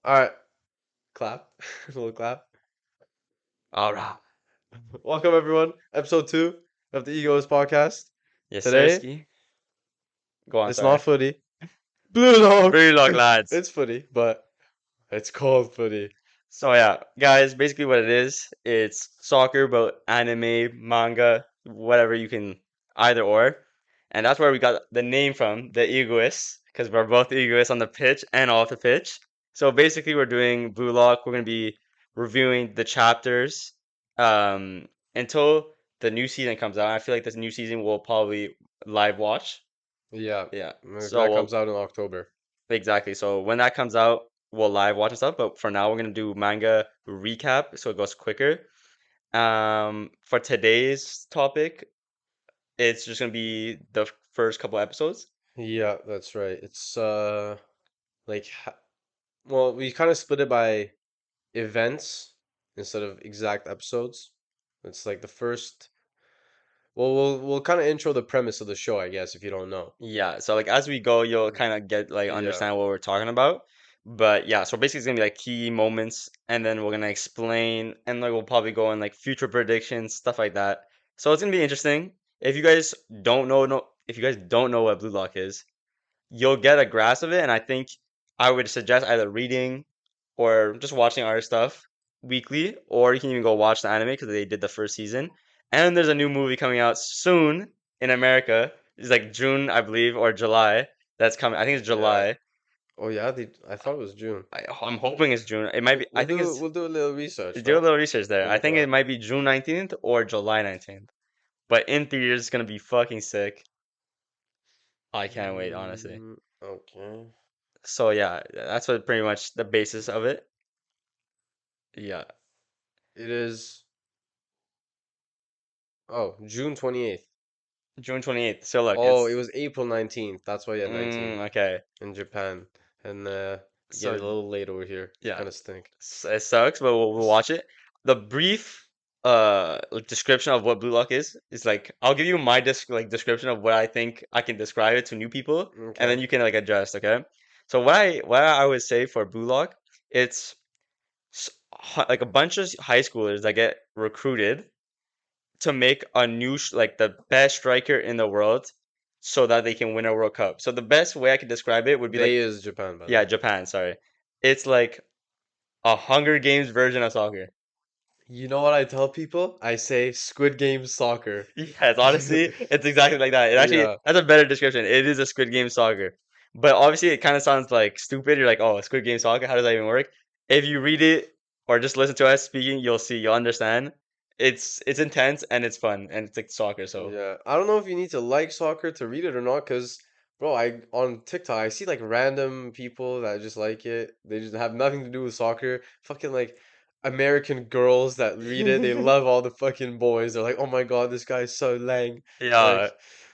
All right, clap. A little clap. All right. Welcome everyone. Episode 2 of the Egoists podcast. Yes, Today, Sirski. Go on, it's not sorry. footy. Blue dog. Blue Lock lads. It's footy, but it's called footy. So yeah, guys, basically what it is, it's soccer, but anime, manga, whatever you can either or. And that's where we got the name from, the Egoists, because we're both egoists on the pitch and off the pitch. So basically we're doing Blue Lock. We're gonna be reviewing the chapters until the new season comes out. I feel like this new season we'll probably live watch. Yeah, Yeah. So that comes out in October. exactly. So when that comes out, we'll live watch and stuff. But for now, we're gonna do manga recap, so it goes quicker. For today's topic, it's just gonna be the first couple episodes. Yeah, that's right. It's like well, we kind of split it by events instead of exact episodes. It's like the first. Well, we'll kind of intro the premise of the show, I guess, if you don't know. Yeah. So like as we go, you'll kind of get like Yeah. understand what we're talking about. But yeah, so basically it's gonna be like key moments, and then we're gonna explain, and like we'll probably go in like future predictions, stuff like that. So it's gonna be interesting. If you guys if you guys don't know what Blue Lock is, you'll get a grasp of it. And I think I would suggest either reading or just watching our stuff weekly, or you can even go watch the anime because they did the first season. And there's a new movie coming out soon in America. It's like June, I believe, or July. That's coming. I think it's Yeah. July. Oh yeah, I thought it was June. I'm hoping it's June. It might be. I think it's. We'll do a little research, Do a no? little research there. We'll I look it think it up. might be June 19th or July 19th. But in theaters, it's gonna be fucking sick. I can't wait, honestly. Okay. So yeah, that's what pretty much the basis of it. Yeah, It is June 28th. June 28th. So look, Oh, it it's was April 19th. That's why you had 19 okay. in Japan. And you get it a So little late over here. It's yeah, kind of stink. it sucks, but we'll watch it. The brief like, description of what Blue Lock is like I'll give you my description of what I think I can describe it to new people, and then Okay. you can like adjust. Okay. So what I would say for Blue Lock, it's like a bunch of high schoolers that get recruited to make a new like the best striker in the world so that they can win a World Cup. So the best way I could describe it would be They like, is Japan, by the yeah, way. Japan, sorry. It's like a Hunger Games version of soccer. You know what I tell people? I say Squid Game soccer. Yes, honestly, it's exactly like that. It actually Yeah. that's a better description. It is a Squid Game soccer. But obviously it kind of sounds like stupid. You're like, "Oh, Squid Game soccer, how does that even work?" If you read it or just listen to us speaking, you'll understand. It's intense and it's fun and it's like soccer, so Yeah, I don't know if you need to like soccer to read it or not, cause bro, I on TikTok I see like random people that just like it. They just have nothing to do with soccer. Fucking like American girls that read it. They love all the fucking boys. They're like, oh my God, this guy's so lang. yeah. Like,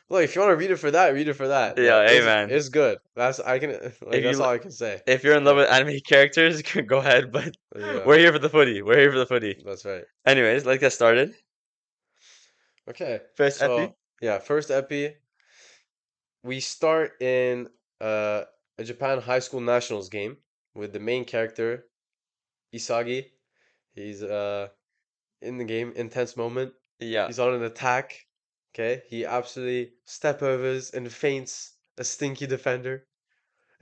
look, if you want to read it for that, read it for that. But Yeah, hey man. it's good. That's I can like If that's you all I can say. if you're in love Yeah, with anime characters, go ahead, but yeah, we're here for the footy. We're here for the footy. that's right. Anyways, let's get started. Okay, First epi. so yeah, first epi. We start in a Japan high school nationals game with the main character Isagi. He's in the game, intense moment. Yeah. He's on an attack. Okay, he absolutely step overs and feints a stinky defender,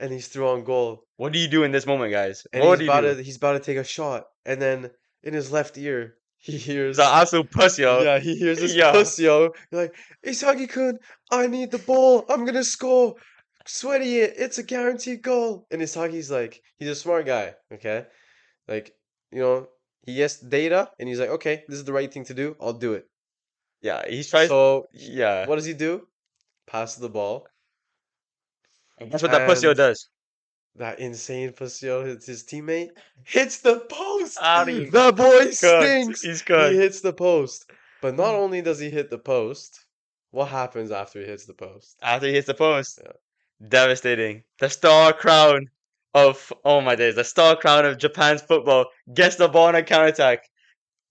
and he's through on goal. What do you do in this moment, guys? And What do you do? he's about to take a shot, and then in his left ear he He's an hears absolute puss, yo. yeah, he hears this Yeah. pussyo like, Isagi-kun, I need the ball. I'm gonna score. Sweaty it. It's a guaranteed goal. And Isagi's like, he's a smart guy, okay? Like, you know, he gets data and he's like, okay, this is the right thing to do. I'll do it. Yeah, he tries. So, Yeah. what does he do? Passes the ball. And guess what that pussy And does? that insane pussyo, his teammate, hits the post. Out of The boy cooked. stinks. He's He cooked. hits the post. But not only does he hit the post, what happens after he hits the post? After he hits the post. Yeah. Devastating. The star crown of, oh my days, the star crown of Japan's football gets the ball on a counterattack.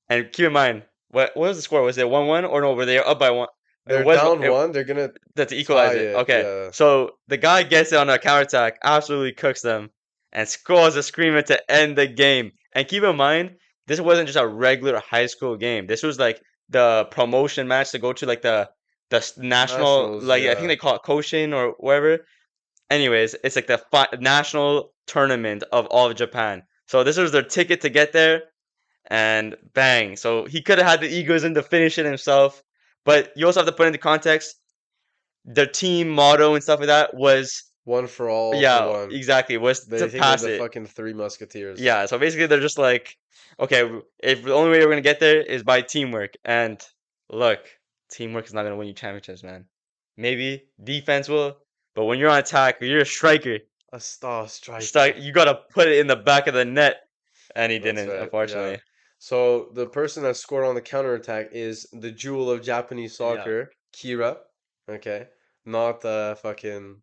And keep in mind, what was the score? Was it 1-1 or no? Were they up by one? It They're was down it, one. They're gonna that to equalize tie it. it. Okay, Yeah. so the guy gets it on a counterattack, absolutely cooks them, and scores a screamer to end the game. And keep in mind, this wasn't just a regular high school game. This was like the promotion match to go to like the national, Nationals, like I think yeah. they call it Koshin or whatever. Anyways, it's like the national tournament of all of Japan. So this was their ticket to get there, and bang. So he could have had the egoism to finish it himself, but you also have to put into context their team motto and stuff like that was, One for all for yeah, one. exactly, was to They think they're pass the it. fucking Three Musketeers. Yeah, so basically they're just like, okay, if the only way we're gonna get there is by teamwork, and look, teamwork is not gonna win you championships, man. Maybe defense will, but when you're on attack, or you're a striker, A star striker. you gotta put it in the back of the net, and he That's didn't, right. Yeah. unfortunately. So the person that scored on the counterattack is the jewel of Japanese Yeah, soccer, Kira. Okay. Not the fucking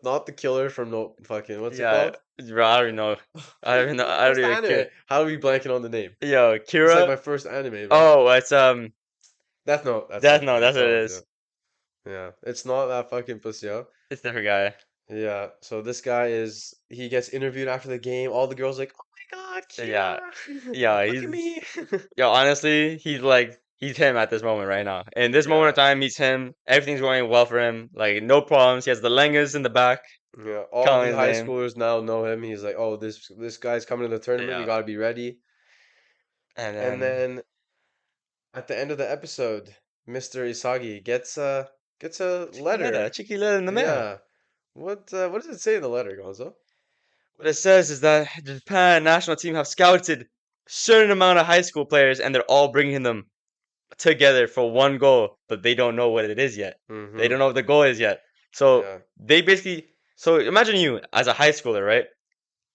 not the killer from no fucking what's it yeah, called? bro, I don't even know. I don't even know. I don't What's the even anime? care. How are we blanking on the name? Yo, It's like Kira. my first anime, bro. Oh, it's Death Note. That's Death it. Note. That's Death what it Note. Yeah. is. Yeah. It's not that fucking pussy, yo. It's different guy. Yeah. So this guy is he gets interviewed after the game. All the girls like, oh my God, Yeah, Kira, yeah. look at He's me. yo. Honestly, he's him at this moment right now. In this moment of Yeah. time, he's him. Everything's going well for him. Like no problems. He has the Lengas in the back Yeah, all calling the his high name. schoolers now know him. He's like, "Oh, this guy's coming to the tournament. We Yeah, gotta be ready." and And then then at the end of the episode, Mr. Isagi gets a letter. Chiquilera in the mail. Yeah. What does it say in the letter, Gonzo? What it says is that the Japan national team have scouted a certain amount of high school players, and they're all bringing them together for one goal, but they don't know what it is yet. They Mm-hmm. don't know what the goal is yet. So Yeah. they basically, so imagine you as a high schooler, right?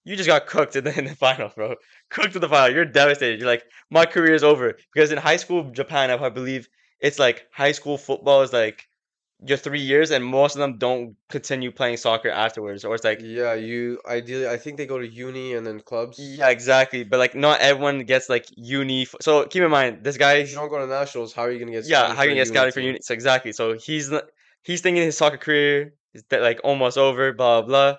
You just got cooked in the final, bro. Cooked in the final. You're devastated. You're like, my career is over. Because in high school Japan, I believe it's like high school football is like your 3 years, and most of them don't continue playing soccer afterwards. Or it's like, Yeah, you ideally I think they go to uni and then clubs. yeah, exactly. But like, not everyone gets like uni. So keep in mind, this guy, If you don't go to nationals, how are you gonna get yeah, scouted how for can a you get uni scouted for team? units? Exactly. So he's thinking his soccer career is like almost over, blah blah.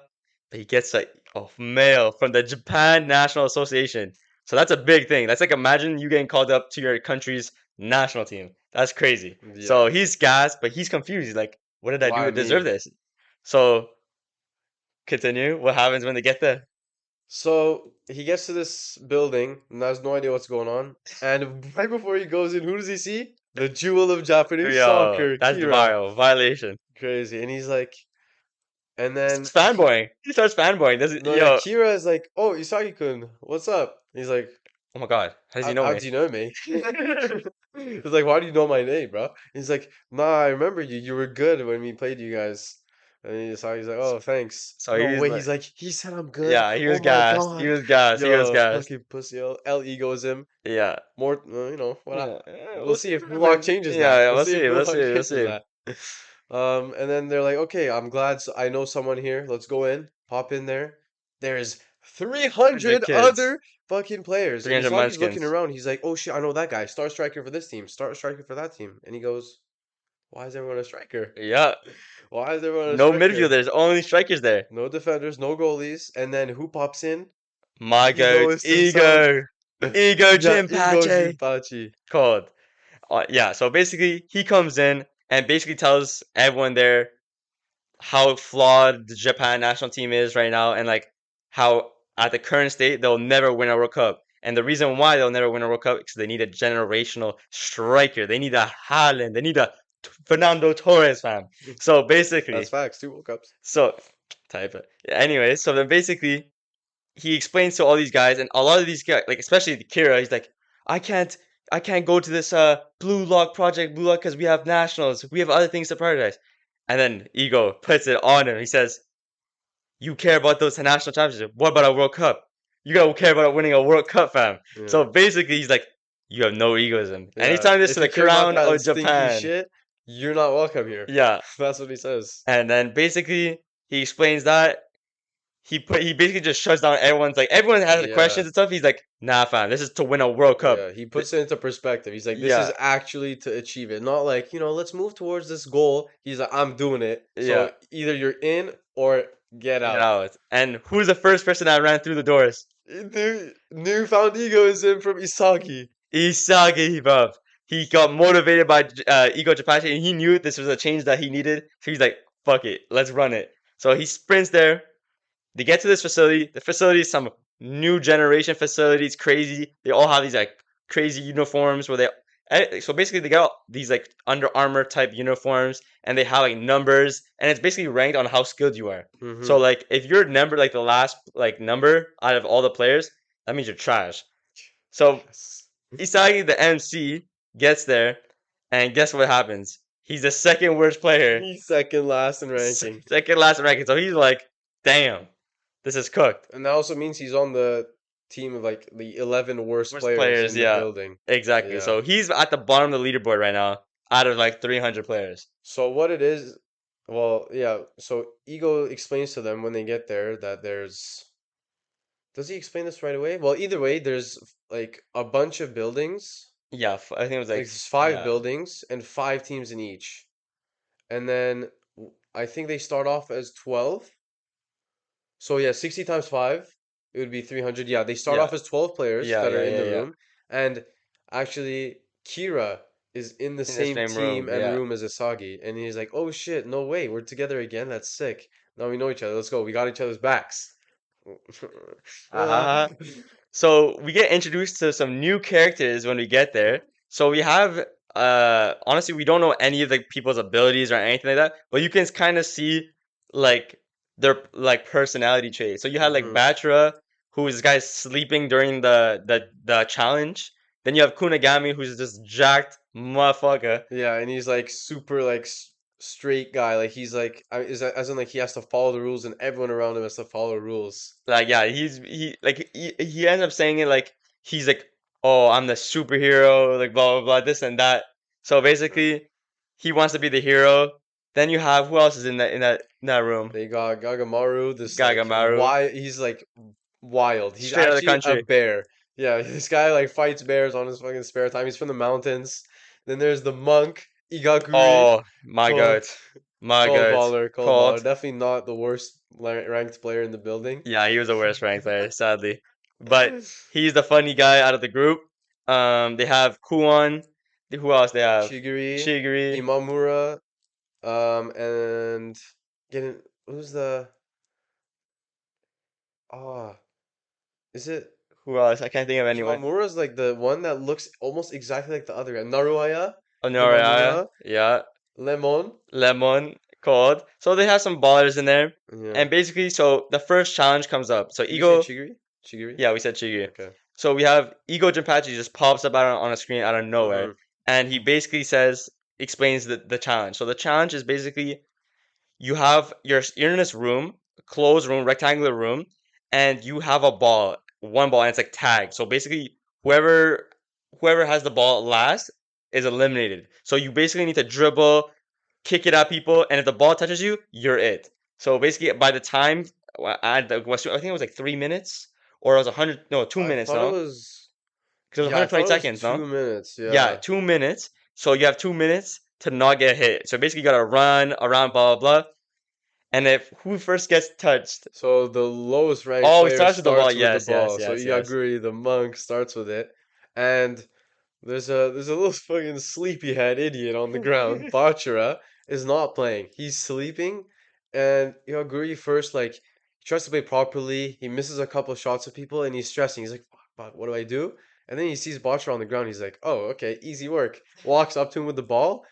But he gets like a mail from the Japan National Association. So that's a big thing. That's like imagine you getting called up to your country's national team. That's crazy. So Yeah. he's gassed, but he's confused. He's like, "What did I do Why to deserve me? this?" So continue. What happens when they get there? So he gets to this building and has no idea what's going on. And right before he goes in, who does he see? The jewel of Japanese Yo, soccer, that's Kira. violation. Crazy. And he's like, and He then starts fanboying. He starts fanboying. Does it? no, yeah, Yo, Kira is like, oh, Isagi-kun, what's up? He's like, oh my God, how does he know how me? do you know me? He's like, why do you know my name, bro? He's like, nah, I remember you. You were good when we played you guys. And Isagi's like, oh, thanks. So No he's way. like, He's like, he said I'm good. yeah, he Oh was my gassed. He God. was gassed. He was Yo, gassed. fucking pussy. L egos him. Yeah. More, what Yeah, we'll we'll see see if what Gulak happens. changes Yeah, that. yeah, We'll we'll see if see. We'll Gulak see. We'll changes see. that. And then they're like, okay, I'm glad I know someone here. Let's go in, pop in there. There's 100 300 kids, other fucking players. And 300 Isagi's looking munchkins. around. He's like, oh shit, I know that guy. Star striker for this team. Star striker for that team. And he goes, why is everyone a striker? Yeah. Why is everyone a No striker? midfielders, only strikers there. No defenders, no goalies. And then who pops in? My goat, Egoist himself. Ego. Ego Yeah, Ego Jinpachi. Jinpachi. Called. Yeah, so basically, he comes in and basically tells everyone there how flawed the Japan national team is right now, and like how at the current state they'll never win a World Cup. And the reason why they'll never win a World Cup is because they need a generational striker. They need a Haaland. They need a Fernando Torres, fam. So That's basically, facts. Two World Cups. so type it. Yeah, anyway, so then basically he explains to all these guys, and a lot of these guys, like especially Kira, he's like, I can't, I can't go to this Blue Lock project, Blue Lock, because we have nationals, we have other things to prioritize. And then Ego puts it on him. He says, "You care about those national championships? What about a World Cup? You gotta care about winning a World Cup, fam." Yeah. So basically, he's like, "You have no egoism," and he's Yeah. telling this to If you the care about crown that of stinky Japan. shit, you're not welcome here. Yeah, That's what he says. and then basically he explains that he basically just shuts down everyone's like everyone has the Yeah. questions and stuff. He's like, "Nah, fam, this is to win a World Cup." Yeah. He Th- puts it into perspective. He's like, this is yeah, actually to achieve it. Not like, let's move towards this goal. He's like, I'm doing it. yeah, So either you're in or Get Get out. out. And who's the first person that ran through the doors? The newfound egoism from Isagi. Isagi, bro. He got motivated by Ego Japachi, and he knew this was a change that he needed. So he's like, "Fuck it, let's run it." So he sprints there. They get to this facility. The facility is some new generation facility. It's crazy. They all have these like crazy uniforms where so basically they got these like Under Armour type uniforms, and they have like numbers, and it's basically ranked on how skilled you are. So Mm-hmm. like if you're number like the last like number out of all the players, that means you're trash. So Yes. Isagi, the MC, gets there, and guess what happens? He's the second worst player, He's second last in ranking. second last in ranking. So he's like, damn, this is cooked. And that also means he's on the team of like the 11 worst Worst players players, in the yeah, building. exactly. Yeah. So he's at the bottom of the leaderboard right now, out of like 300 players. So what it is, well, yeah, so Ego explains to them when they get there that there's, does he explain this right away? Well, either way, there's like a bunch of buildings, Yeah, I think it was like like there's five yeah, buildings and five teams in each. And then I think they start off as 12. So yeah, 60 times 5, it would be 300. Yeah, they start yeah, off as 12 players yeah, that are yeah, in yeah, the yeah. room. And actually, Kira is in the In the same same team room, and yeah. room as Asagi. And he's like, oh shit, no way, we're together again. That's sick. Now we know each other. Let's go. We got each other's backs. Uh, Uh-huh. So we get introduced to some new characters when we get there. So we have honestly we don't know any of the people's abilities or anything like that, but you can kind of see like their like personality traits. So you had like mhm. Batra, who is this guy sleeping during the challenge. Then you have Kunagami, who's just jacked motherfucker. Yeah, and he's like super like straight guy. Like he's like, is that, as in like he has to follow the rules and everyone around him has to follow rules. Like yeah, he ends up saying it like he's like, oh, I'm the superhero, like blah blah blah, this and that. So basically, he wants to be the hero. Then you have who else is in that room? They got Gagamaru, this like Gagamaru, why he's like wild. He's straight out of the actually a country. bear. Yeah, this guy like fights bears on his fucking spare time. He's from the mountains. Then there's the monk, Igaguri. Oh my Cold, god, my cold god, baller, cold baller. called. Definitely not the worst ranked player in the building. Yeah, he was the worst ranked player, sadly. But he's the funny guy out of the group. They have Kuon. Who else they have? Shigiri, Shigiri. Imamura, and getting who's the ah is it Who else? I can't think of anyone. Imamura's like the one that looks almost exactly like the other guy. Naruaya, Honoria, Imamura, yeah. Lemon. Lemon called. So they have some ballers in there. Yeah. And basically, so the first challenge comes up. So Did we say Ego, Chigiri? Chigiri? yeah, we said Shiggy. Okay. So we have Ego Jinpachi just pops up out on a screen out of nowhere. Mm-hmm. And he basically says, explains the challenge. So the challenge is basically you have you're in this room, closed room, rectangular room, and you have a ball, one ball, and it's like tag. So basically, whoever has the ball last is eliminated. So you basically need to dribble, kick it at people, and if the ball touches you, you're it. So basically, by the time I think it was like 3 minutes, or it was 100, no, two I minutes, thought it no, was because it was yeah, I 120 thought it was seconds, no, 2 minutes. yeah, Yeah. 2 minutes. So you have 2 minutes to not get hit. So basically, you gotta run around, blah blah blah. And if who first gets touched, So the lowest ranked oh, he player starts with the ball. starts with the Yes, yes, ball. So yes, yes. Igaguri, the monk, starts with it. And there's a little fucking sleepyhead idiot on the ground. Bachara is not playing. He's sleeping, and Yaguri first like he tries to play properly. He misses a couple shots of people, and he's stressing. He's like, "Fuck, what do I do?" And then he sees Bachara on the ground. He's like, "Oh, okay, easy work." Walks up to him with the ball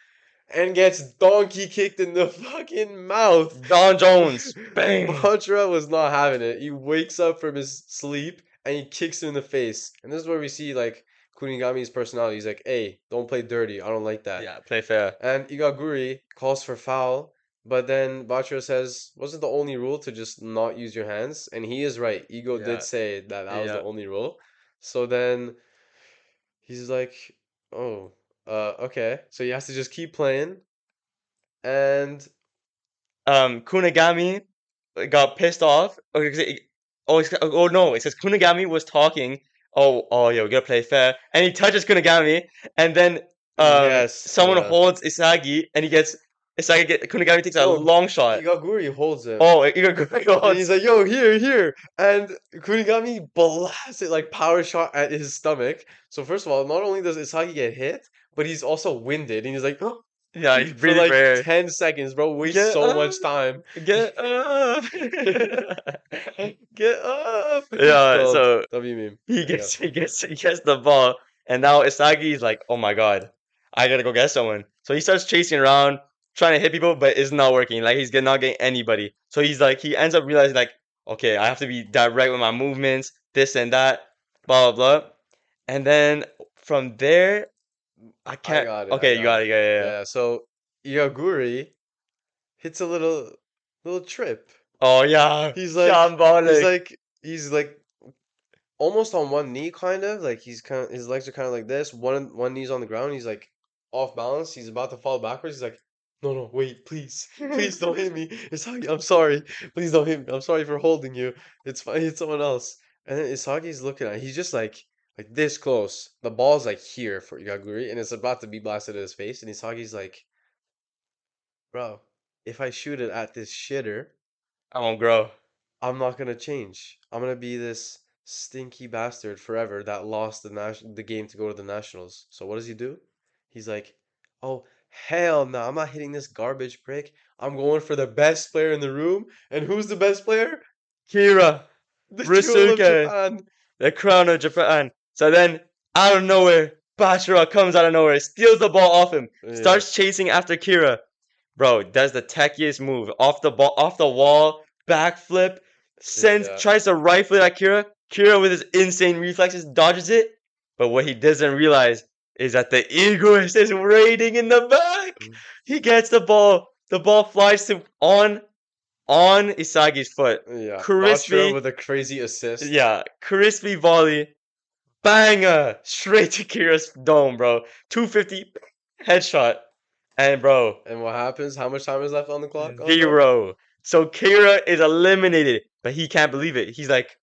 and gets donkey kicked in the fucking mouth. Don Jones, bang. Bachara was not having it. He wakes up from his sleep and he kicks him in the face. And this is where we see like Kunigami's personality. He's like, "Hey, don't play dirty. I don't like that." Yeah, play fair. And Igaguri calls for foul, but then Bachara says, "Wasn't the only rule to just not use your hands?" And he is right. Ego did Yeah, say that that was the yeah. only rule. So then he's like, "Oh, okay." So he has to just keep playing. And Kunigami got pissed off. Oh no! It says Kunigami was talking. Oh, yeah, we gotta play fair. And he touches Kunigami, and then yes, someone yeah. holds Isagi, and he gets Kunigami takes a No, long shot. Igaguri holds him. Oh, Igor And he's goes. like, yo, here, here. And Kunigami blasts it like power shot at his stomach. So first of all, not only does Isagi get hit, but he's also winded. And he's like, Yeah, he's for breathing for like air. 10 seconds, bro. Waste Get so up, much time. get up. Get up. Yeah, Bro, so W meme. he Yeah. gets he gets he gets the ball, and now Isagi's like, "Oh my God, I gotta go get someone." So he starts chasing around, trying to hit people, but it's not working. Like not getting anybody. So he ends up realizing like, okay, I have to be direct with my movements, this and that, blah blah blah. And then from there, I I can't. got it. I Okay, you got got it. it. Yeah, yeah, yeah. Yeah. So Igaguri hits a little trip. Oh yeah, He's like, he's shambolic. like, he's like almost on one knee, kind of like he's kind of his legs are kind of like this. One knee's on the ground. He's like off balance. He's about to fall backwards. He's like, no, no, wait, please, please don't hit me. Isagi, I'm sorry. Please don't hit me. I'm sorry for holding you. It's fine. Hit someone else. And then Isagi's looking at. He's just like this close. The ball's like here for Igaguri, and it's about to be blasted at his face. And Isagi's like, bro, if I shoot it at this shitter. I won't grow. I'm not gonna change. I'm gonna be this stinky bastard forever that lost the game to go to the nationals. So what does he do? He's like, "Oh hell no! I'm not hitting this garbage prick. I'm going for the best player in the room. And who's the best player? Kira, The jewel of Risuke. Japan." The crown of Japan. So then, out of nowhere, Bachira comes out of nowhere, steals the ball off him, Yeah, starts chasing after Kira. Bro, does the techiest move off the ball, off the wall, backflip, yeah. tries to rifle it at Kira. Kira with his insane reflexes dodges it. But what he doesn't realize is that the Egoist is waiting in the back. He gets the ball. The ball flies to on Isagi's foot. Yeah, Bachira Crispy, with a crazy assist. yeah, crispy volley. Banger! Straight to Kira's dome, bro. 250 headshot. And bro, And what happens? How much time is left on the clock, Anto? 0. So Kira is eliminated, but he can't believe it. He's like,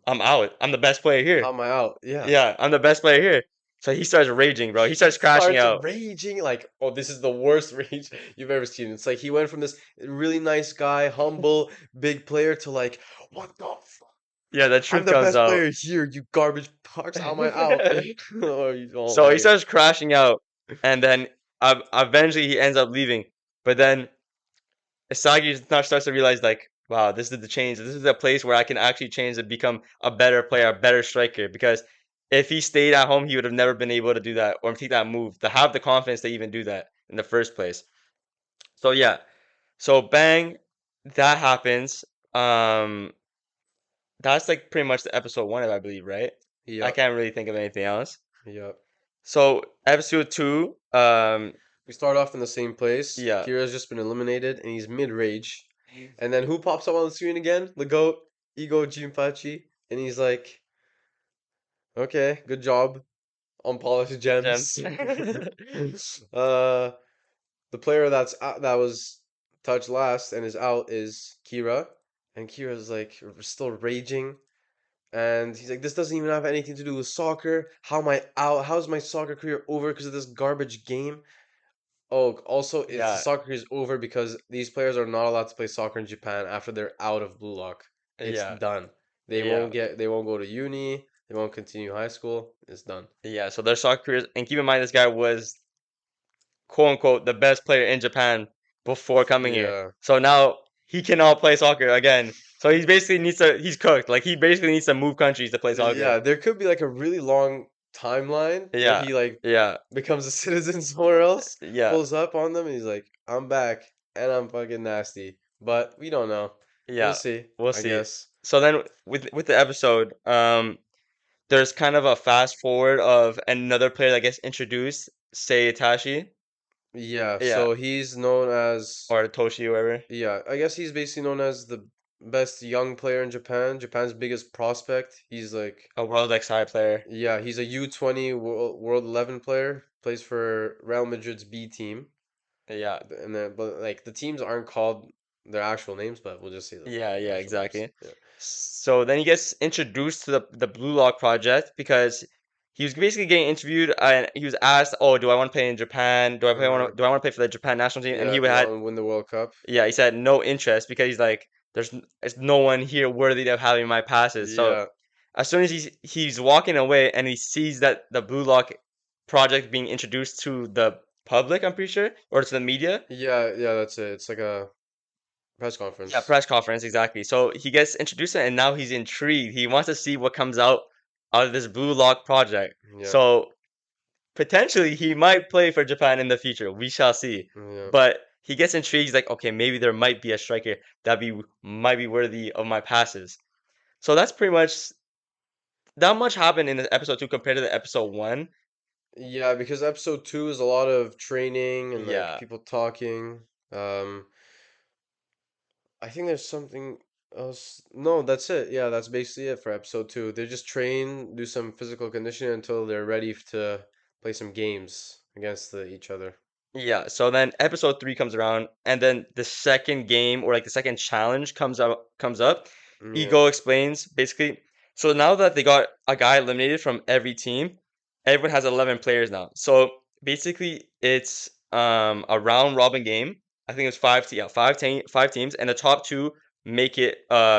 I'm out. I'm the best player here. How am I out? Yeah. Yeah, I'm the best player here. So he starts raging, bro. He He starts crashing starts out. raging like, oh, this is the worst rage you've ever seen. It's like he went from this really nice guy, humble, big player to like, what the fuck? Yeah, the I'm truth the comes best out. player here, you garbage box. How am I out? Oh, oh So he my. starts crashing out, and then eventually he ends up leaving. But then Isagi now starts to realize like, wow, this is the change. This is a place where I can actually change and become a better player, a better striker. Because if he stayed at home, he would have never been able to do that or take that move, to have the confidence to even do that in the first place. So yeah, so bang, that happens. That's like pretty much the episode 1, I believe, right? I Yep, can't really think of anything else. yep. So episode 2, We start off in the same place. yeah, Kira's just been eliminated and he's mid rage. And then who pops up on the screen again? The GOAT, Ego Jinpachi. And he's like, okay, good job. Unpolished gems. gems. uh, the player that was touched last and is out is Kira, and Kira's like still raging, and he's like, "This doesn't even have anything to do with soccer. How am I out? How's my soccer career over because of this garbage game?" Oh, also, it's the Yeah, soccer career is over because these players are not allowed to play soccer in Japan after they're out of Blue Lock. It's yeah, done. yeah. They won't go to uni. They won't continue high school. It's done. Yeah, so their soccer careers, and keep in mind this guy was quote unquote the best player in Japan before coming here. Yeah. So now he cannot play soccer again. So he basically he's cooked. Like he basically needs to move countries to play soccer. Yeah, there could be like a really long timeline where Yeah, he like yeah, becomes a citizen somewhere else, yeah, pulls up on them, and he's like, "I'm back, and I'm fucking nasty." But we don't know. We'll yeah. see, We'll I see. guess. So then with the episode, there's kind of a fast forward of another player that gets introduced, say Itachi. Yeah, Yeah, so he's known as, or Toshi, whoever. yeah, I guess he's basically known as the best young player in Japan, Japan's biggest prospect. He's like, A World XI player. yeah, he's a U20 World 11 player, plays for Real Madrid's B team. Yeah. And then but like the teams aren't called their actual names, but we'll just say Yeah, their yeah, actual names. exactly. Yeah. So then he gets introduced to the Blue Lock project because he was basically getting interviewed, and he was asked, "Oh, do I want to play in Japan? Hmm. Do I want to play for the Japan national team?" And Yeah, if you want to win the World Cup. yeah, he said no interest because he's like, there's no one here worthy of having my passes. So Yeah, as soon as he's walking away and he sees that the Blue Lock project being introduced to the public, I'm pretty sure, or to the media. yeah, yeah. That's it. It's like a press Yeah, conference. press conference, exactly. So he gets introduced to it, and now he's intrigued. He wants to see what comes out of this Blue Lock project. Yeah, So potentially he might play for Japan in the future. We shall see. yeah, But he gets intrigued. He's like, okay, maybe there might be a striker that be might be worthy of my passes. So that's pretty much not much happened in the episode 2 compared to the episode 1. yeah. Because episode two is a lot of training and like Yeah. people talking. Um, I think there's something else. No, that's it. Yeah, that's basically it for episode two. They just train, do some physical conditioning until they're ready to play some games against each other. Yeah, so then episode 3 comes around and then the second game or like the second challenge comes up. Yeah, Ego explains basically so now that they got a guy eliminated from every team, everyone has 11 players now. So basically it's a round robin game. I think it's five teams and the top 2 make it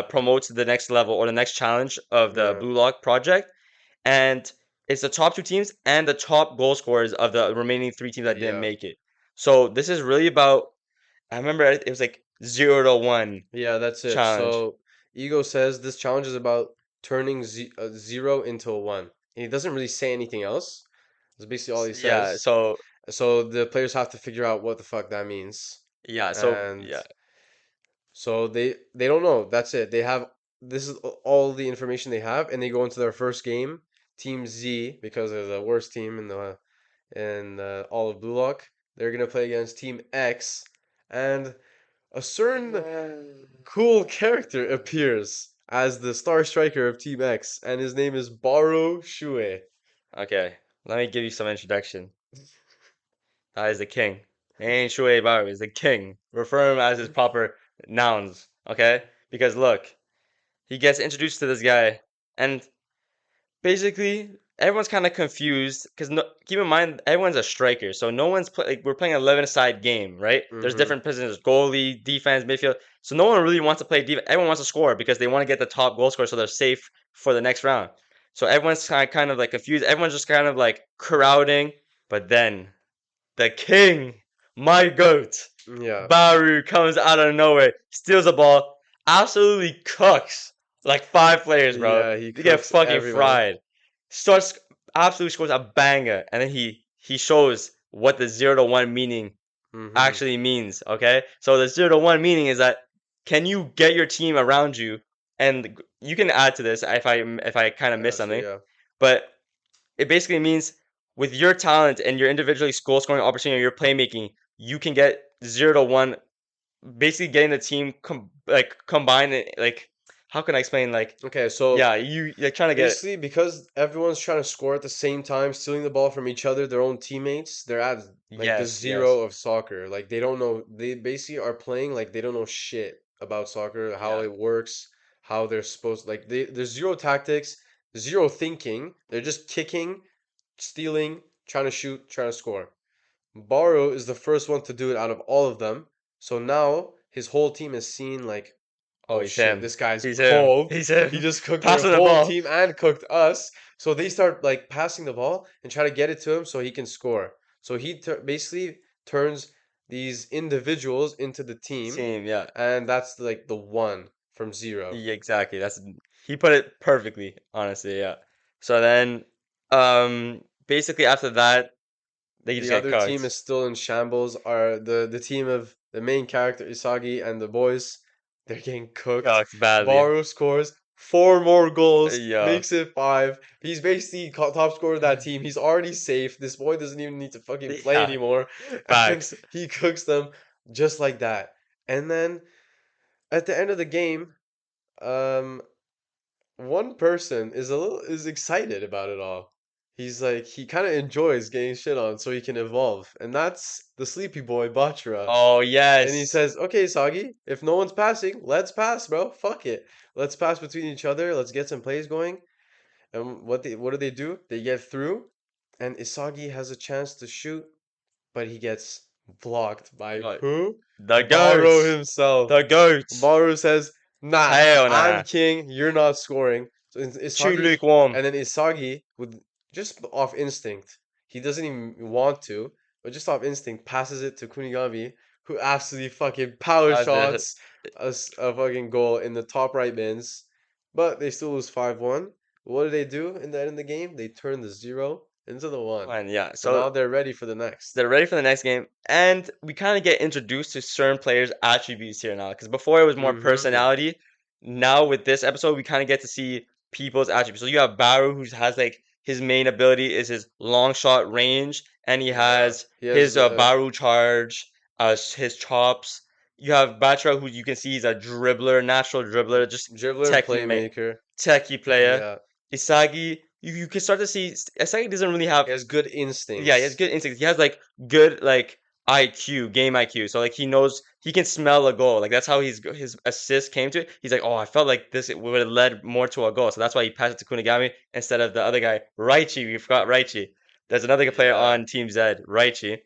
promote to the next level or the next challenge of the yeah, Blue Lock project, and it's the top 2 teams and the top goal scorers of the remaining 3 teams that didn't yeah, make it. So this is really about. I remember it was like 0 to 1 yeah. That's it. challenge. So Ego says this challenge is about turning a zero into a one. And he doesn't really say anything else. That's basically all he Yeah. says. So So the players have to figure out what the fuck that means. yeah. So And yeah. so they don't know. That's it. They have this is all the information they have, and they go into their first game. Team Z, because they're the worst team in all of Blue Lock, they're gonna play against Team X, and a certain cool character appears as the star striker of Team X, and his name is Baro Shue. Okay. Let me give you some introduction. That is the king. Ain't Shuei is the king. Refer him as his proper nouns. Okay. Because look, he gets introduced to this guy, and basically, everyone's kind of confused because no, keep in mind everyone's a striker, so no one's like we're playing an 11-side game, right? There's Mm-hmm. different positions: goalie, defense, midfield. So no one really wants to play defense. Everyone wants to score because they want to get the top goal scorer, so they're safe for the next round. So everyone's kind of like confused. Everyone's just kind of like crowding. But then the king, my goat, Yeah. Baru comes out of nowhere, steals the ball, absolutely cooks like 5 players, bro. Yeah, he They get cooks fucking everyone. fried. Starts absolutely scores a banger, and then he shows what the 0 to 1 meaning Mm-hmm. actually means. Okay, so the 0 to 1 meaning is that can you get your team around you, and you can add to this if I kind of miss Gotcha, something, yeah. but it basically means with your talent and your individually goal scoring opportunity or your playmaking, you can get 0 to 1, basically getting the team like combined. Like, how can I explain? Like, Okay, so yeah, you're trying to get basically, because everyone's trying to score at the same time, stealing the ball from each other, their own teammates, they're at like the yes, zero yes, of soccer. Like they don't know, they basically are playing like they don't know shit about soccer, how yeah. it works, how they're supposed like there's zero tactics, zero thinking. They're just kicking, stealing, trying to shoot, trying to score. Baro is the first one to do it out of all of them. So now his whole team is seen like, Oh, oh he's shit, him. this guy's He's him. cold. He's He him. just cooked their Passing the whole ball. team and cooked us. So they start like passing the ball and try to get it to him so he can score. So he basically turns these individuals into the team, Team, yeah. and that's like the one from zero. Yeah, exactly. That's he put it perfectly, honestly, yeah. So then, basically after that, they just The get other team cooked. is still in shambles. Are the team of the main character Isagi and the boys? They're getting cooked. Cooked badly. Baru scores four more goals, Yeah. makes it five. He's basically top scorer of that team. He's already safe. This boy doesn't even need to fucking play Yeah. anymore, and Facts. he cooks them just like that. And then at the end of the game, um, one person is excited about it all. He's like he kind of enjoys getting shit on so he can evolve, and that's the sleepy boy Bachara. Oh, And he yes. says, "Okay, Sagi, if no one's passing, let's pass, bro. Fuck it. Let's pass between each other. Let's get some plays going." And what do they do? They get through, and Isagi has a chance to shoot, but he gets blocked by Like, who? the Baro goats, himself. the goats. Baro says, "Nah, Hell I'm nah. king. You're not scoring." So Too Isagi, lukewarm. and then Isagi with just off instinct, he doesn't even want to, but just off instinct, passes it to Kunigami, who absolutely fucking power That's it. shots a fucking goal in the top right bins, but they still lose 5-1. What do they do in the end of the game? They turn the 0 into the 1. And yeah, So so now they're ready for the next. they're ready for the next game, and we kind of get introduced to certain players' attributes here now. Because before it was more Mm-hmm. personality. Now with this episode, we kind of get to see people's attributes. So you have Baru, who has like his main ability is his long shot range, and he Yeah. has He has his Baru charge, his chops. You have Batra, who you can see he's a dribbler, natural dribbler, just dribbler and techie playmaker. techie player. Yeah. Isagi, you can start to see Isagi doesn't really have. He has good Yeah, he has instincts. good instincts. He has like good like IQ, game IQ. So like he knows he can smell a goal. Like that's how his assist came to it. He's like, oh, I felt like this would have led more to a goal. So that's why he passed it to Kunigami instead of the other guy, Raichi. We forgot Raichi. There's another player Yeah. on Team Z, Raichi.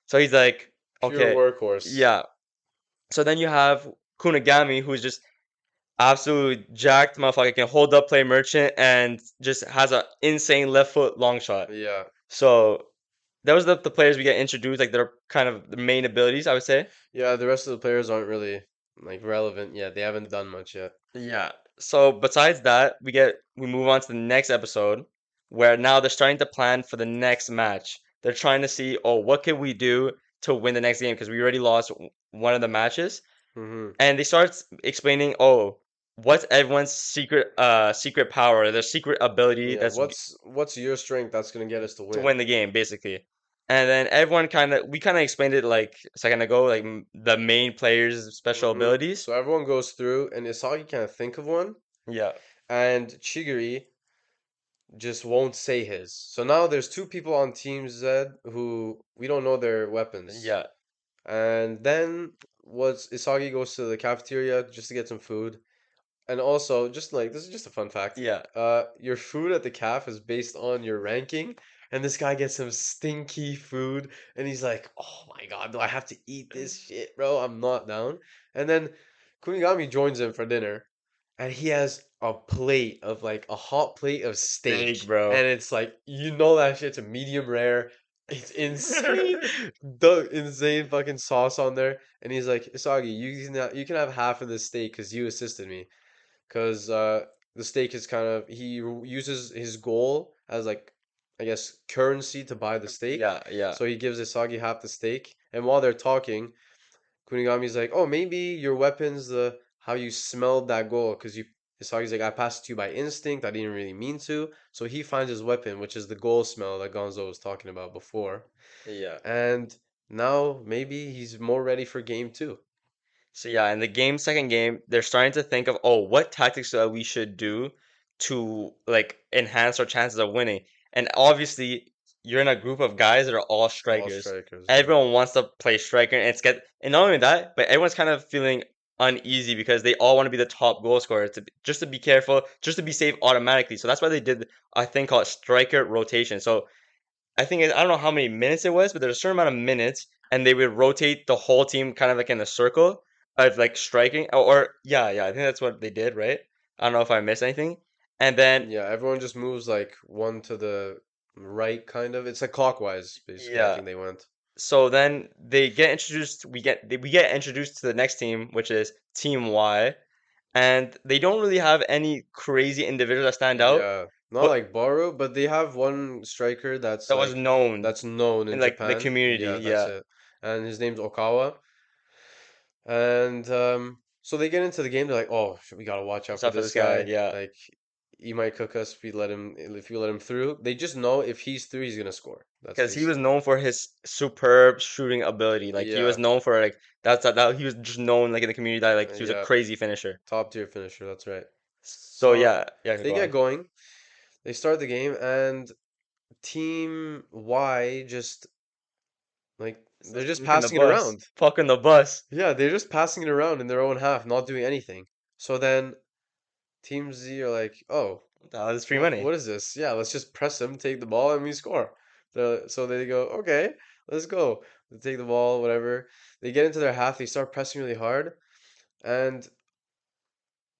So he's like, Pure okay, workhorse. yeah. So then you have Kunigami, who's just absolutely jacked motherfucker, can hold up, play merchant, and just has a insane left foot long shot. Yeah. So that was the players we get introduced, like they're kind of the main abilities, I would say. Yeah, the rest of the players aren't really like relevant yet. They haven't done much yet. Yeah. So besides that, we move on to the next episode where now they're starting to plan for the next match. They're trying to see, oh, what can we do to win the next game because we already lost one of the matches. Mm-hmm. And they start explaining, oh, what's everyone's secret power, their secret ability Yeah, that's what's your strength that's gonna get us to to win? win the game, basically. And then everyone we kind of explained it like a second ago, like the main players' special Mm-hmm. abilities. So everyone goes through, and Isagi can't think of one, Yeah, and Chigiri just won't say his. So now there's two people on Team Z who we don't know their weapons. yeah, And then was Isagi goes to the cafeteria just to get some food. And also, just like this is just a fun fact. yeah. Your food at the caf is based on your ranking, and this guy gets some stinky food, and he's like, "Oh my God, do I have to eat this shit, bro? I'm not down." And then Kunigami joins him for dinner, and he has a plate of like a hot plate of steak, Big, bro. and it's like that shit's a medium rare. It's insane, the insane fucking sauce on there, and he's like, "Isagi, you can have half of this steak because you assisted me." Because the steak is kind of uses his goal as like I guess currency to buy the steak. Yeah, yeah, So he gives Isagi half the steak, and while they're talking, Kunigami's like, "Oh, maybe your weapons, the how you smelled that goal, because you." Isagi's like, "I passed it to you by instinct. I didn't really mean to." So he finds his weapon, which is the goal smell that Gonzo was talking about before, yeah. and now maybe he's more ready for game 2. So yeah, in the second game, they're starting to think of, oh, what tactics that we should do to like enhance our chances of winning. And obviously, you're in a group of guys that are all All strikers. strikers, yeah. Everyone wants to play striker, and not only that, but everyone's kind of feeling uneasy because they all want to be the top goal scorer just to be careful, just to be safe automatically. So that's why they did a thing called striker rotation. So I don't know how many minutes it was, but there's a certain amount of minutes, and they would rotate the whole team kind of like in a circle of like striking. Yeah, yeah, I think that's what they did, right? I don't know if I missed anything. And then Yeah, everyone just moves like one to the right, kind of. It's like clockwise, basically. I yeah, think they went. so then they get introduced. We get introduced to the next team, which is Team Y, and they don't really have any crazy individuals that stand out, Yeah, not but like Baru, but they have one striker that was known that's known in in like the Japan. community. Yeah, that's Yeah, it. And his name's Okawa. And so they get into the game. They're like, "Oh, we gotta watch out what's for up for this this guy? guy. Yeah. Like, he might cook us if we let him through." They just know if he's through, he's gonna score. That's Because he was basically. known for his superb shooting ability. Like he was Yeah, known for like that he was just known like in the community that like he was a yeah, crazy finisher. top tier finisher. That's right. So So yeah, yeah, they go get on. going. They start the game, and Team Y just like they're Starts just puking the passing it bus. around. Fucking the bus. Yeah, they're just passing it around in their own half, not doing anything. So then Team Z are like, "Oh, That's free money. What is this? Yeah, let's just press him, take the ball, and we score. So they go, okay, let's go. They take the ball, whatever. They get into their half, they start pressing really hard, and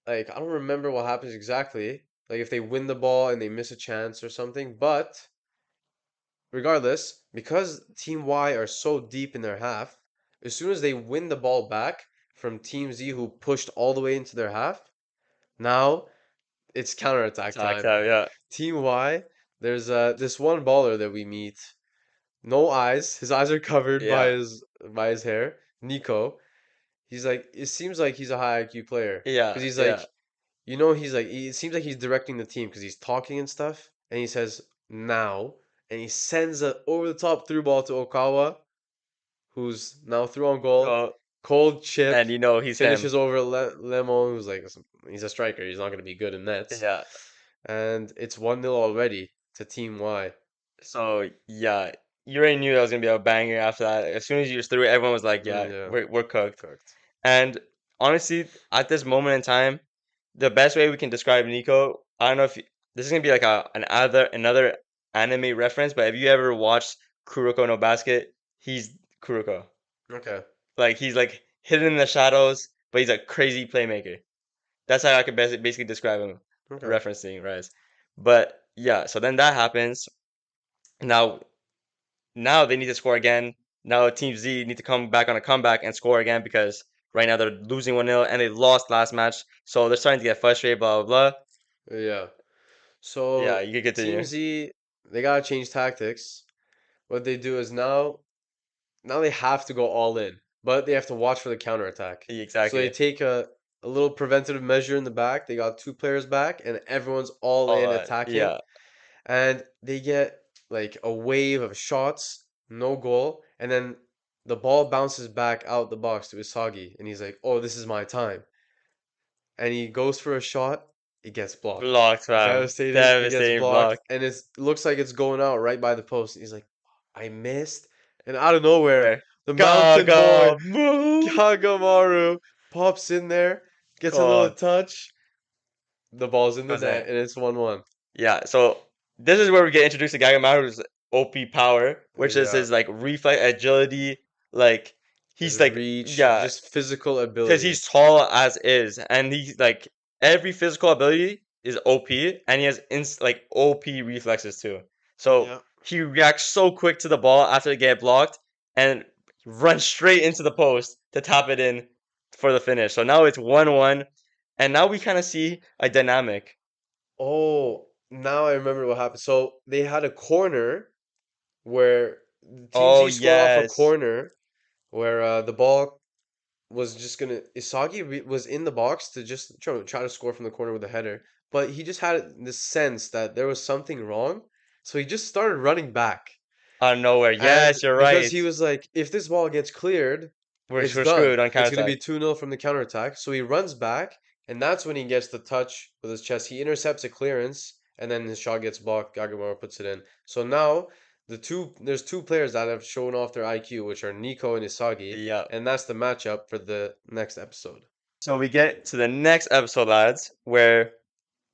like I don't remember what happens exactly. Like if they win the ball and they miss a chance or something, but regardless, because Team Y are so deep in their half, as soon as they win the ball back from Team Z who pushed all the way into their half, now it's counterattack Attack time. time, yeah. Team Y, there's this one baller that we meet. No eyes. His eyes are covered Yeah. by his hair. Nico. He's like it seems like he's a high IQ player Yeah, because he's yeah. like he's like it seems like he's directing the team because he's talking and stuff and he says now and he sends a over the top through ball to Okawa who's now through on goal. Oh, Cold chip and you know he's him. finishes over Lemon who's like he's a striker. He's not going to be good in nets. Yeah. And it's 1-0 already to Team Y. So yeah, you already knew that was gonna be a banger after that. As soon as you just threw it, everyone was like, "Yeah, Yeah, we're cooked." cooked. And honestly, at this moment in time, the best way we can describe Nico, I don't know if this is gonna be like another anime reference, but have you ever watched Kuroko no Basket? He's Kuroko. Okay. Like he's like hidden in the shadows, but he's a crazy playmaker. That's how I could basically describe him, Okay. referencing Rise. But yeah, so then that happens. Now now they need to score again. Now Team Z need to come back on a comeback and score again because right now they're losing 1-0 and they lost last match. So they're starting to get frustrated, blah blah blah. Yeah. Yeah, So you could Team continue. Z, they gotta change tactics. What they do is now they have to go all in, but they have to watch for the counterattack. So they Exactly. take a little preventative measure in the back. They got two players back, and everyone's all All in right. attacking. Yeah. And they get like a wave of shots, no goal, and then the ball bounces back out the box to Isagi, and he's like, "Oh, this is my time." And he goes for a shot, it gets blocked. Blocked, fam. Devastating, it gets Devastating blocked, block. and it looks like it's going out right by the post. He's like, I missed. And out of nowhere, Where? the mountain boy, Gaga move. Kagamaru, pops in there, gets a little God. touch. The ball's in the Goes in. net, and it's 1-1. Yeah, so this is where we get introduced to Gagamaru's OP power, which is Yeah. his like reflex agility, like His he's like reach, yeah, just physical because ability. he's tall as is, and he's like every physical ability is OP, and he has like OP reflexes too. So Yeah. he reacts so quick to the ball after they get blocked, and runs straight into the post to tap it in for the finish. So now it's 1-1, and now we kind of see a dynamic. Oh, now I remember what happened. So they had a corner where Team Oh Z scored off a yes, corner where the ball was just gonna was in the box to just try to score from the corner with a header, but he just had this sense that there was something wrong, so he just started running back. out of nowhere. And Yes, you're because right. he was like, if this ball gets cleared, it's We're done. screwed on It's gonna counterattack. be 2-0 from the counterattack. So he runs back, and that's when he gets the touch with his chest. He intercepts a clearance, and then his shot gets blocked. Gagamaro puts it in. So now there's two players that have shown off their IQ, which are Nico and Isagi, Yeah. and that's the matchup for the next episode. So we get to the next episode, lads, where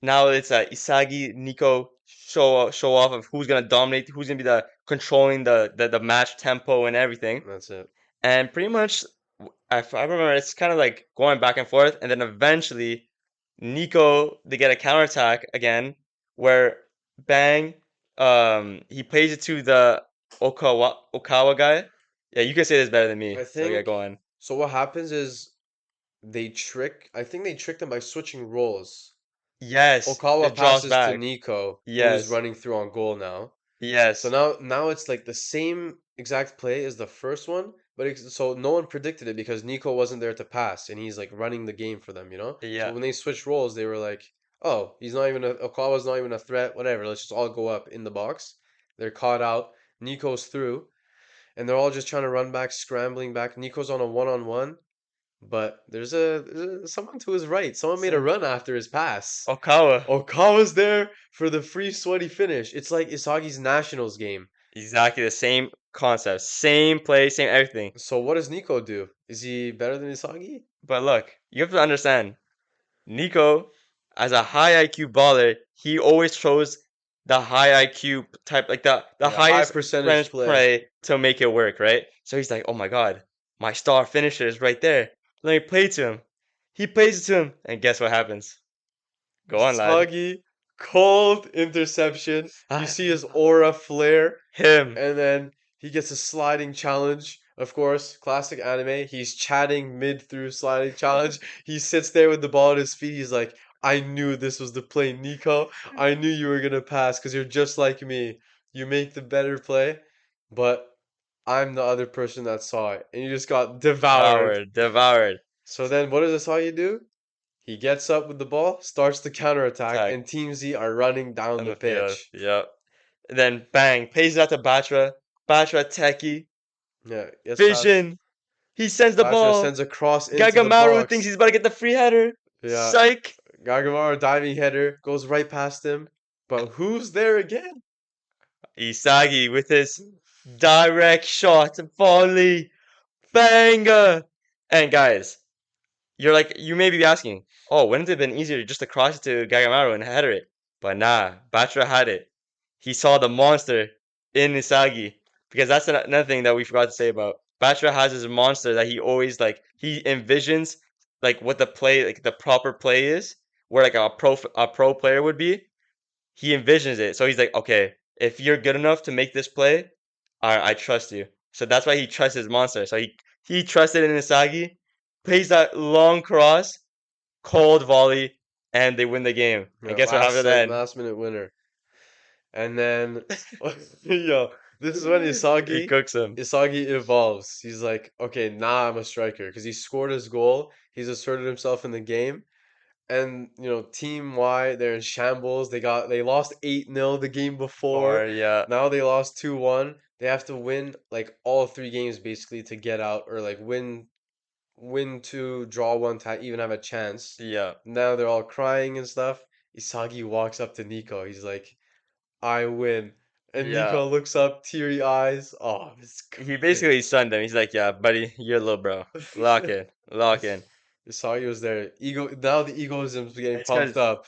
now it's Isagi, Nico show off of who's gonna dominate, who's gonna be the controlling the match tempo and everything. That's it. And pretty much, I remember it's kind of like going back and forth, and then eventually, Nico they get a counterattack again, where bang, he plays it to the Okawa guy. Yeah, you can say this better than I me. So yeah, think go on. so. What happens is I think they trick them by switching roles. Yes, Okawa it draws passes to back. Nico, who's Yes, running through on goal now. So yes, now it's like the same exact play as the first one, but so no one predicted it because Nico wasn't there to pass, and he's like running the game for them, you know. So yeah, when they switched roles, they were like, "Oh, he's not even Okawa's not even a threat. Whatever. Let's just all go up in the box." They're caught out. Nico's through, and they're all just trying to run back, scrambling back. Nico's on a one-on-one, but there's someone to his right. Someone made a some run after his pass. Okawa. Okawa's there for the free sweaty finish. It's like Isagi's Nationals game. Exactly the same concept, same play, same everything. So what does Nico do? Is he better than Isagi? But look, you have to understand, Nico. as a high IQ baller, he always chose the high IQ type, like the Yeah, high highest percentage percentage play. play to make it work, right? So he's like, oh my god, my star finisher is right there. Let me play to him. He plays it to him, and guess what happens? Go on, lad. Soggy, cold interception. You Ah, see his aura flare, him. and then he gets a sliding challenge. Of course, classic anime. He's chatting mid through sliding challenge. He sits there with the ball at his feet. He's like, I knew this was the play, Nico. I knew you were gonna pass because you're just like me. You make the better play, but I'm the other person that saw it. And you just got devoured. Devoured, devoured. So then what does Asagi do? He gets up with the ball, starts the counterattack, Attack and Team Z are running down on the the field. pitch. Yep. Then bang, pays it out to Batra. Batra techie. Yeah, gets past. Vision. He sends the Batra ball. sends a cross into the Gagamaru thinks box. he's about to get the free header. Yeah, Psych. Gagamaru diving header goes right past him. But who's there again? Isagi with his direct shot. Volley. Banger. And guys, you may be asking, oh, wouldn't it have been easier just to cross it to Gagamaru and header it? But nah, Batra had it. He saw the monster in Isagi. Because that's another thing that we forgot to say about. Batra has his monster that he always he envisions like what the play, like the proper play is, where like a pro player would be. He envisions it. So he's like, okay, if you're good enough to make this play, I trust you. So that's why he trusts his monster. So he trusted in Isagi, plays that long cross, cold volley, and they win the game. And Yeah, guess what happened then? last minute winner. And then, yo, this is when He Isagi cooks him. Isagi evolves. He's like, okay, now I'm a striker because he scored his goal. He's asserted himself in the game. And Team Y, they're in shambles. They lost 8-0 the game Or before. yeah, Now they lost 2-1. They have to win like all three games basically to get out, or like win two, draw one to even have a chance. yeah, Now they're all crying and stuff. Isagi walks up to Nico. He's like, I win. And yeah. Nico looks up, teary eyes. Oh, it's He good. basically stunned him. He's like, yeah, buddy, you're a little bro. Lock in, lock in. Isagi was there. Now the egoism's getting It's pumped because up.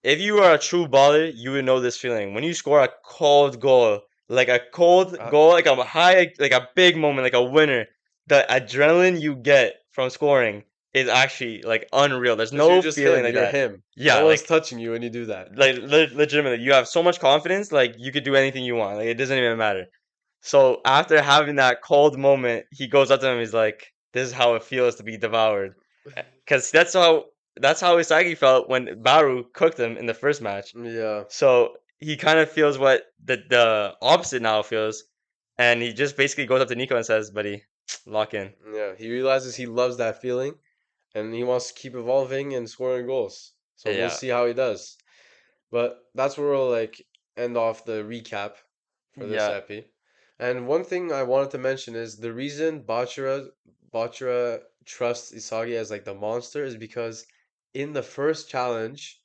if you are a true baller, you would know this feeling. When you score a cold goal, like a cold Uh, goal, like a big moment, like a winner, the adrenaline you get from scoring is actually like unreal. There's 'Cause you're no just feeling him. like You're that. him. Yeah, No one's touching you when you do that. legitimately, you have so much confidence, like you could do anything you want. Like it doesn't even matter. So after having that cold moment, he goes up to him. He's like, "This is how it feels to be devoured," because that's how Isagi felt when Baru cooked him in the first match. Yeah. So he kind of feels what the opposite now feels, and he just basically goes up to Nico and says, "Buddy, lock in." Yeah. He realizes he loves that feeling and he wants to keep evolving and scoring goals. So we'll Yeah, see how he does. But that's where we'll like end off the recap for this yeah. epi. And one thing I wanted to mention is the reason Bachira trusts Isagi as like the monster is because in the first challenge,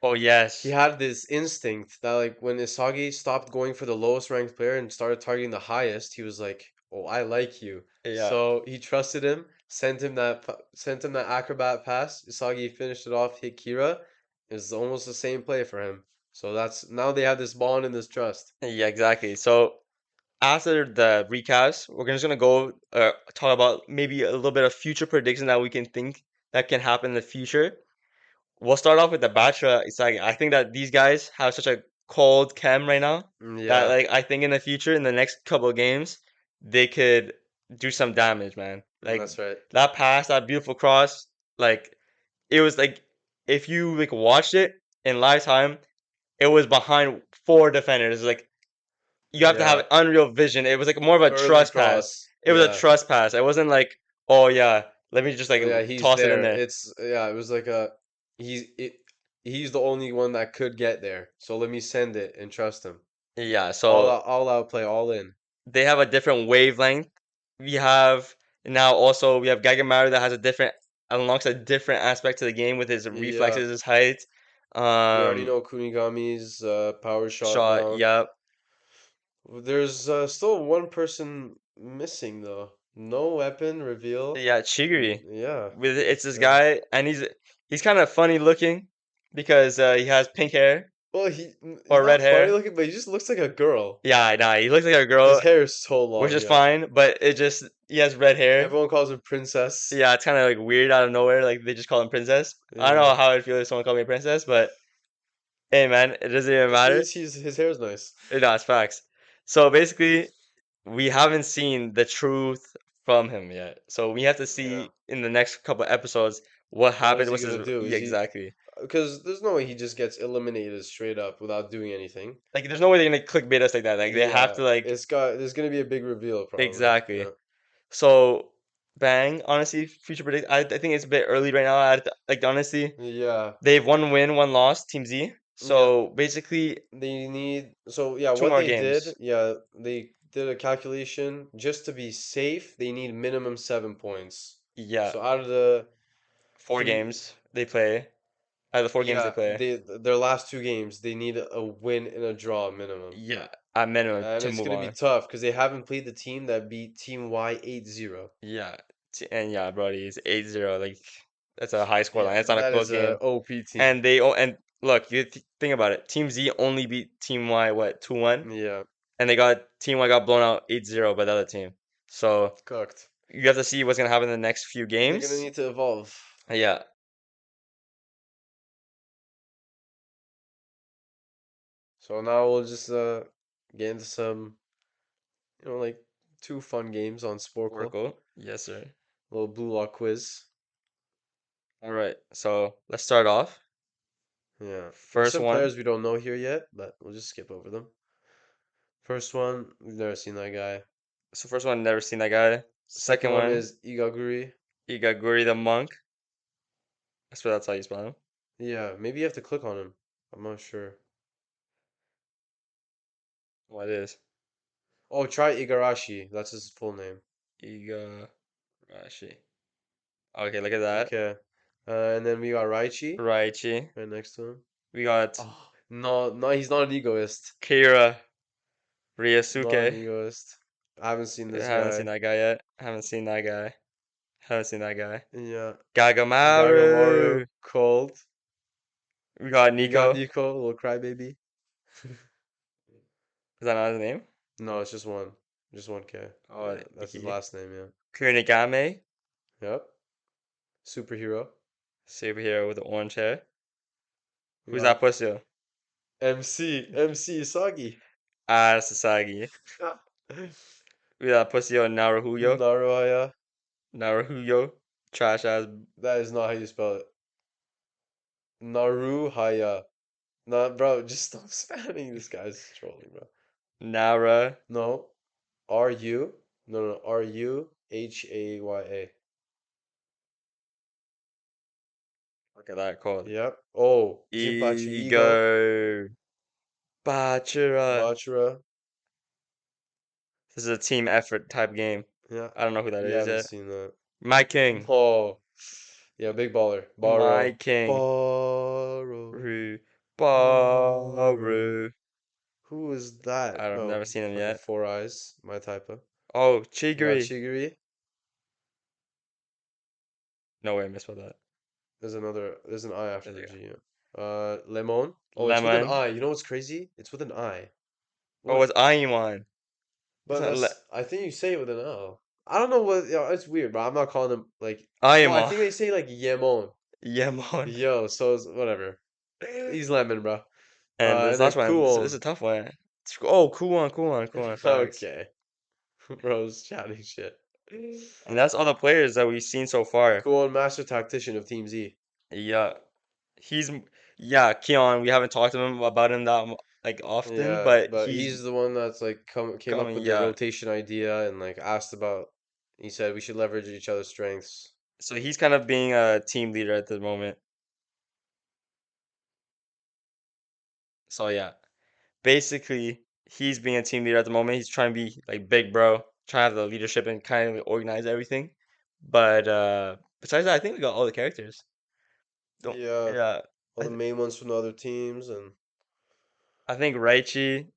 Oh he yes, had this instinct that like when Isagi stopped going for the lowest ranked player and started targeting the highest, he was like, "Oh, I like you." yeah, So he trusted him, sent him that acrobat pass. Isagi finished it off, hit Kira. It was almost the same play for him. So that's now they have this bond and this trust. yeah, exactly. So after the recast, we're just gonna go talk about maybe a little bit of future predictions that we can think that can happen in the future. We'll start off with the Batra. It's like I think that these guys have such a cold chem right now that Yeah, like I think in the future, in the next couple of games, they could do some damage, man. Like that's right. that pass, that beautiful cross, like it was like if you like watched it in live time, it was behind four defenders. Like you have to Yeah, have unreal vision. It was like more of a early trust pass. cross. It was a Yeah. trust pass. It wasn't like, oh yeah, let me just like Yeah, he's toss it in there. there. It was like a he's the only one that could get there. So let me send it and trust him. Yeah, so All out play, all in. they have a different wavelength. We have now also we have Gagamaru that has a different unlocks a different aspect to the game with his Yeah. reflexes, his height. We already Um, know Kunigami's power shot shot, now. yep. There's still one person missing though. No weapon reveal. Yeah, Chigiri. Yeah. With it's this Yeah. guy and he's kind of funny looking. because he has pink hair Well, he's or red not funny hair. looking, but he just looks like a girl. Yeah, nah, he looks like a His girl, hair is so which long, is yeah. fine, but it just he has red hair. Everyone calls him princess. Yeah, it's kind of like weird out of nowhere. Like they just call him princess. I don't Yeah. know how I'd feel if someone called me a princess, but hey, man, it doesn't even It matter. means his hair's nice. No, it's facts. So basically, we haven't seen the truth from him yet. So we have to Yeah. see in the next couple episodes what What is happened. he What's gonna his do? yeah, Is he? exactly. Because there's no way he just gets eliminated straight up without doing anything. Like, there's no way they're gonna clickbait us like that. Like, they have Yeah, to like there's gonna be a big reveal probably. exactly. Yeah. So, bang. Honestly, future predict. I think it's a bit early right now. Like honestly, Yeah. they've one win, one loss. Team Z. Yeah. So basically, They need so yeah, two what more they did, games. yeah, they did a calculation just to be safe, they need minimum 7 points. Yeah, So out of the four three, games they play. Out of the four games they yeah, play, their last two games, they need a win and a draw minimum. yeah, at minimum And to it's move gonna be on. tough because they haven't played the team that beat Team Y 8-0. Yeah, and yeah, Brody, it's 8-0. Like that's a high score line. Yeah, That's not a that close is a game. OP team. And and look, think about it. Team Z only beat Team Y what 2-1, Yeah, and they got Team Y got blown out 8-0 by the other team. So cooked. you have to see what's gonna happen in the next few They're gonna games. need to evolve. Yeah, So now we'll just get into some, like two fun games on Sporkle. Oracle. Yes, sir. Little blue lock quiz. All right, so let's start off. Yeah. There's First some one. players we don't know here yet, but we'll just skip over them. First one, we've never seen that guy. So first one, never seen that guy. Second Second one one, is Igaguri. Igaguri the monk. I swear that's how you spell him. Yeah, maybe you have to click on him. I'm not sure. What is Oh, try Igarashi. That's his full name. Igarashi? Okay, look at that. Okay. And then we got Raichi Raichi. right next to him. We got Oh, no, no, he's not an egoist. Kira Not an Ryosuke. egoist. I haven't seen I this haven't seen guy. that guy yet. Haven't seen that guy. Haven't seen that guy. Yeah. Gagamaru, Gagamaru. cold. We got We got Nico. Nico, little crybaby. Is that not his name? No, it's just one. Just one K. Oh, That's his Iki. last name, yeah. Kunigame. Yep. Superhero. Superhero with the orange hair. We Who's got that pussy? MC Sagi. Ah, Sasagi. We got pussy Naruhuyo. Naruhaya. Naruhuyo. Trash ass That is not how you spell it. Naruhaya. Nah, bro, just stop spamming. This guy's trolling, bro. Nara. No. R-U? No, Ruhaya. Look at that code. Yep. Oh, Jinpachi Ego. Ego. Bachira. Bachura. This is a team effort type game. Yeah. I don't know who that We is haven't yet. seen that. My King. Oh. Yeah, big baller. My Borrow. King. Borrow. Ru. Borrow. Baru. Who is that? I've Oh, never seen him fucking yet. four eyes. My typo. Oh, We got Chigiri. Chigiri. No way I misspelled that. There's an I after There the you go. G. Lemon. Oh, it's with an Lemon. I. You know what's crazy? It's with an I. Oh, What? it's Aiwan. It's But not I think you say it with an L. I don't know what, it's weird, but I'm not calling them like, well, I Aiwan. think they say like Yemon. Yemon. Yo, so it's whatever. He's lemon, bro. And this And then last one, this is Kuon. a tough one. Oh, cool one, facts. Okay. Bro's chatting shit. And that's all the players that we've seen so far. Kuon, master tactician of Team Z. Yeah, he's yeah, Keon. We haven't talked to him about him that like often, Yeah, but but he's he's the one that's like came up coming. with the Yeah, rotation idea and like asked about. He said we should leverage each other's strengths. so he's kind of being a team leader at the moment. So yeah, basically he's being a team leader at the moment. He's trying to be like big bro, trying to have the leadership and kind of like, organize everything. But besides that, I think we got all the characters. Don't Yeah, yeah. all the main ones from the other teams and I think Raichi.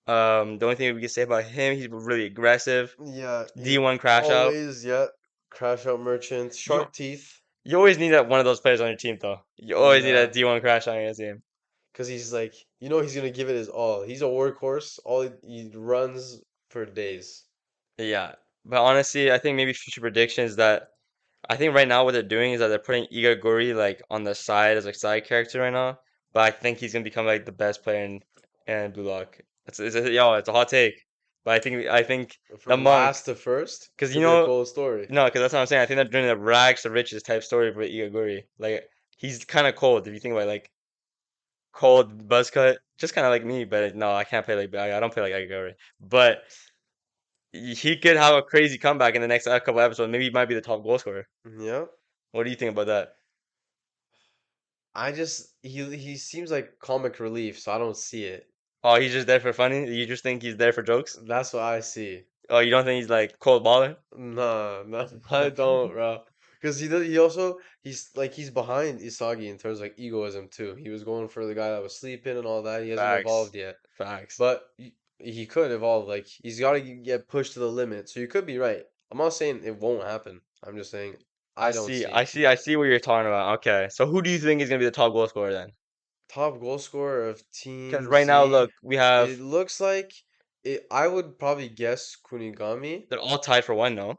The only thing we can say about him, he's really aggressive. yeah, he D1 crash out. always, yeah, crash out merchant, You shark teeth. You always need that one of those players on your team, though. You always need Nah, that D1 crash on your team. because he's like, he's gonna give it his all. He's a workhorse. He runs for days. Yeah, but honestly, I think maybe future predictions that I think right now what they're doing is that they're putting Igaguri like on the side as a side character right now. But I think he's gonna become like the best player in Blue Lock. It's a hot take, but I think the From monk, last to first because could be a no, cool story. because that's what I'm saying. I think they're doing the rags to riches type story for Igaguri. Like he's kind of cold if you think about it, like cold buzz cut, just kind of like me. But no, I can't play like I don't play like Igaguri. But he could have a crazy comeback in the next couple episodes. Maybe he might be the top goal scorer. Yeah. What do you think about that? He seems like comic relief, so I don't see it. Oh, he's just there for funny? You just think he's there for jokes? That's what I see. Oh, you don't think he's like cold baller? Nah, nah, I don't, bro. Because he's behind Isagi in terms of like egoism too. He was going for the guy that was sleeping and all that. He hasn't Facts. evolved yet, Facts. but he could evolve. Like he's got to get pushed to the limit. So you could be right. I'm not saying it won't happen. I'm just saying I I don't see. see I it. see. I see what you're talking about. Okay. So who do you think is gonna be the top goal scorer then? Top goal scorer of Because Team right now, Z. look, we have It looks like it. I would probably guess Kunigami. they're all tied for one, no?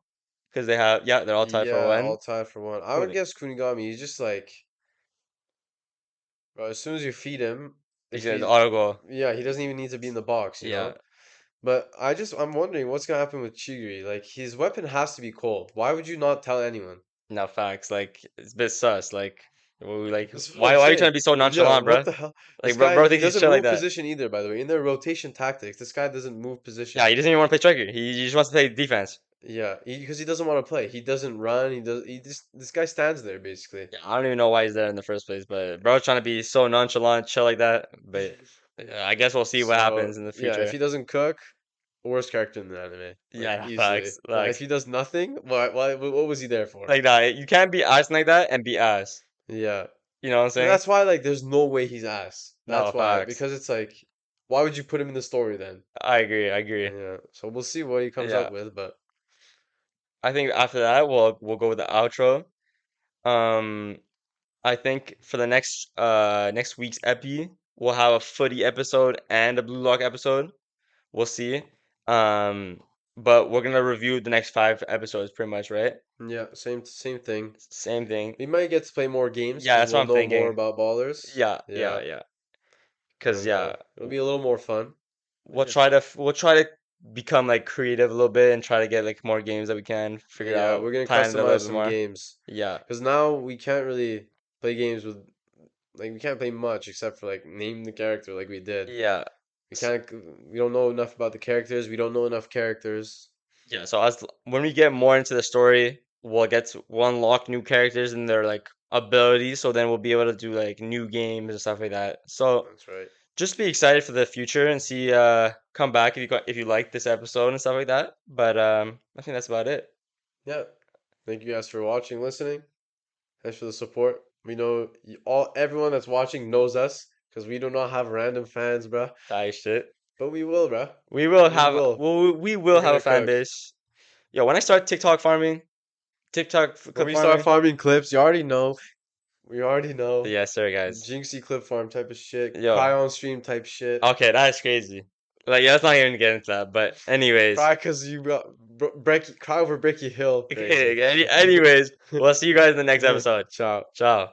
Because they're all tied for Yeah, one. all tied for one. I would Kuni, guess Kunigami. He's just like, bro, as soon as you feed him, he's if gonna the he, auto goal. yeah, he doesn't even need to be in the box. Yeah. But I'm wondering what's gonna happen with Chigiri. Like his weapon has to be cold. Why would you not tell anyone? No facts. Like it's a bit sus. Like That's what I'm why are you trying saying. to be so Yeah, nonchalant, what bro? the hell? This Like bro, guy, bro he thinks he's doesn't chill like move that. position either, by the way. In their rotation tactics, this guy doesn't move Yeah, position. he doesn't even want to play striker. He just wants to play defense. Yeah, because he doesn't want to play. He doesn't run. He just this guy stands there basically. Yeah, I don't even know why he's there in the first place, but bro's trying to be so nonchalant, chill like that. But I guess we'll see what So happens in the yeah, if future. he doesn't cook, worst character in the anime, like Yeah, easily. facts, Like if facts. he does nothing, what was he there for? Like that, you can't be ass like that and be ass. Yeah, You know what I'm and saying? that's why like there's no way he's ass. No, That's why facts. because it's like, why would you put him in the story then? I agree, I agree. Yeah, so we'll see what he comes up Yeah, with, but I think after that we'll go with the outro. Um, I think for the next week's epi, we'll have a footy episode and a Blue Lock episode. We'll see. Um, but we're gonna review the next 5 episodes pretty much, right? yeah, same thing. Same thing. We might get to play more games Yeah, because that's what we'll I'm know more thinking. about ballers. Yeah, yeah, Yeah, yeah. Cause and yeah, it'll be a little more fun. we'll Yeah, try to become like creative a little bit and try to get like more games that we can figure yeah, out, we're gonna plan it a customize little bit some more. games Yeah, because now we can't really play games with like we can't play much except for like name the character like we did. yeah, We S- can't. We don't know enough about the characters. We don't know enough characters. yeah. So as when we get more into the story, we'll unlock new characters and their like abilities. So then we'll be able to do like new games and stuff like that. So That's right. just be excited for the future and see come back if you like this episode and stuff like that. But I think that's about it. Yeah. Thank you guys for watching, listening. Thanks for the support. We know everyone that's watching knows us because we do not have random fans, bruh. Tight shit. But we will, bruh. We will We have will. we will We're have a gonna fan cook. base. Yo, when I start When clip we start farming, farming clips, you already know. We already know. yes, sir, guys. Jinxie clip farm type of shit. Yo, Cry on stream type shit. okay, that's crazy. Like, yeah, let's not even get into that. But anyways, Cry because you got Brecky. Cry over Brecky Hill. Crazy. anyways, we'll see you guys in the next episode. Ciao. Ciao.